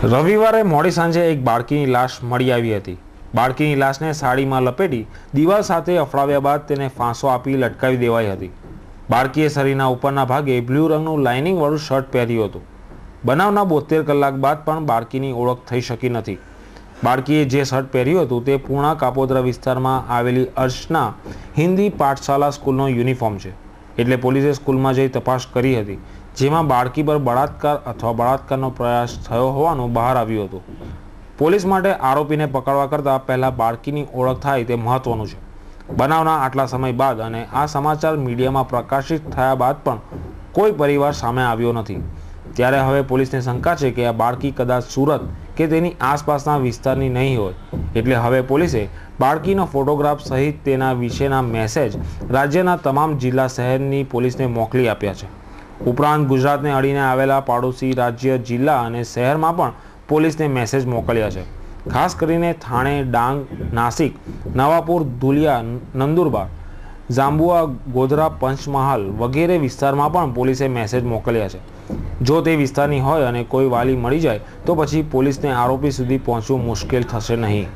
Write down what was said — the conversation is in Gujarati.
રવિવારે મોડી સાંજે એક બાળકીની લાશ મળી આવી હતી। બાળકીની લાશને સાડીમાં લપેટી દીવાલ સાથે અફડાવ્યા બાદ તેને ફાંસો આપી લટકાવી દેવાઈ હતી। બાળકીએ શરીરના ઉપરના ભાગે બ્લુ રંગનું લાઇનિંગ વાળું શર્ટ પહેર્યું હતું। બનાવના 72 કલાક બાદ પણ બાળકીની ઓળખ થઈ શકી નથી। બાળકીએ જે શર્ટ પહેર્યું હતું તે પૂર્ણા કાપોદ્રા વિસ્તારમાં આવેલી અર્ચના હિન્દી પાઠશાલા સ્કૂલનો યુનિફોર્મ છે, એટલે પોલીસે સ્કૂલમાં જઈ તપાસ કરી હતી, જેમાં બાળકી પર બળાત્કાર અથવા બળાત્કારનો પ્રયાસ થયો હોવાનું બહાર આવ્યું હતું। પોલીસ માટે આરોપીને પકડવા કરતાં પહેલાં બાળકીની ઓળખ થાય તે મહત્વનું છે। બનાવના આટલા સમય બાદ અને આ સમાચાર મીડિયામાં પ્રકાશિત થયા બાદ પણ કોઈ પરિવાર સામે આવ્યો નથી, ત્યારે હવે પોલીસને શંકા છે કે આ બાળકી કદાચ સુરત કે તેની આસપાસના વિસ્તારની નહીં હોય, એટલે હવે પોલીસે બાળકીનો ફોટોગ્રાફ સહિત તેના વિશેના મેસેજ રાજ્યના તમામ જિલ્લા શહેરની પોલીસને મોકલી આપ્યા છે। ઉપરાંત ગુજરાતને અડીને આવેલા પાડોશી રાજ્ય, જિલ્લા અને શહેરમાં પણ પોલીસને મેસેજ મોકલ્યા છે। ખાસ કરીને થાણે, ડાંગ, નાસિક, નવાપુર, ધુલિયા, નંદુરબાર, જાંબુઆ, ગોધરા, પંચમહાલ વગેરે વિસ્તારમાં પણ પોલીસે મેસેજ મોકલ્યા છે। જો તે વિસ્તારની હોય અને કોઈ વાલી મળી જાય તો પછી પોલીસને આરોપી સુધી પહોંચવું મુશ્કેલ થશે નહીં।